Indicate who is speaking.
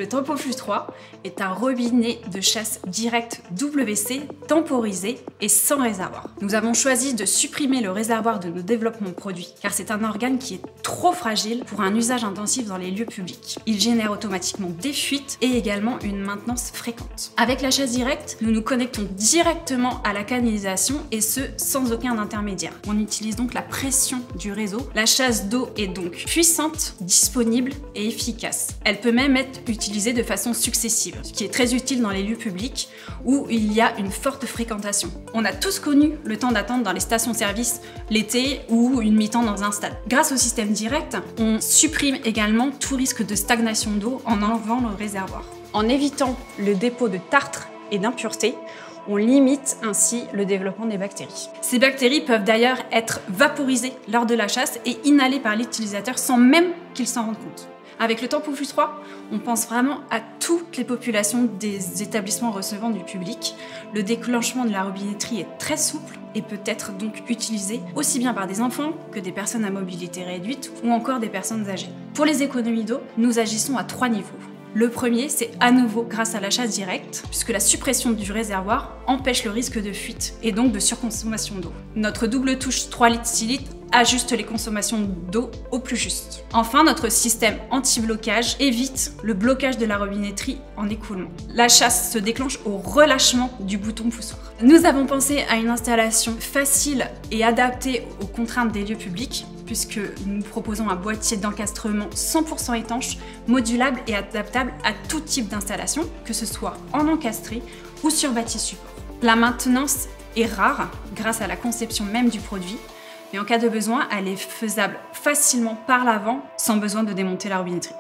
Speaker 1: Le Tempoflux 3 est un robinet de chasse direct WC temporisé et sans réservoir. Nous avons choisi de supprimer le réservoir de nos développements produits car c'est un organe qui est trop fragile pour un usage intensif dans les lieux publics. Il génère automatiquement des fuites et également une maintenance fréquente. Avec la chasse directe, nous nous connectons directement à la canalisation et ce sans aucun intermédiaire. On utilise donc la pression du réseau. La chasse d'eau est donc puissante, disponible et efficace. Elle peut même être utilisée de façon successive, ce qui est très utile dans les lieux publics où il y a une forte fréquentation. On a tous connu le temps d'attente dans les stations-service l'été ou une mi-temps dans un stade. Grâce au système direct, on supprime également tout risque de stagnation d'eau en enlevant le réservoir. En évitant le dépôt de tartre et d'impuretés, on limite ainsi le développement des bactéries. Ces bactéries peuvent d'ailleurs être vaporisées lors de la chasse et inhalées par l'utilisateur sans même qu'il s'en rende compte. Avec le Tempoflux 3, on pense vraiment à toutes les populations des établissements recevant du public. Le déclenchement de la robinetterie est très souple et peut être donc utilisé aussi bien par des enfants que des personnes à mobilité réduite ou encore des personnes âgées. Pour les économies d'eau, nous agissons à 3 niveaux. Le premier, c'est à nouveau grâce à la chasse directe, puisque la suppression du réservoir empêche le risque de fuite et donc de surconsommation d'eau. Notre double touche 3 litres 6 litres ajuste les consommations d'eau au plus juste. Enfin, notre système anti-blocage évite le blocage de la robinetterie en écoulement. La chasse se déclenche au relâchement du bouton poussoir. Nous avons pensé à une installation facile et adaptée aux contraintes des lieux publics, puisque nous proposons un boîtier d'encastrement 100% étanche, modulable et adaptable à tout type d'installation, que ce soit en encastré ou sur bâti support. La maintenance est rare grâce à la conception même du produit, mais en cas de besoin, elle est faisable facilement par l'avant sans besoin de démonter la robinetterie.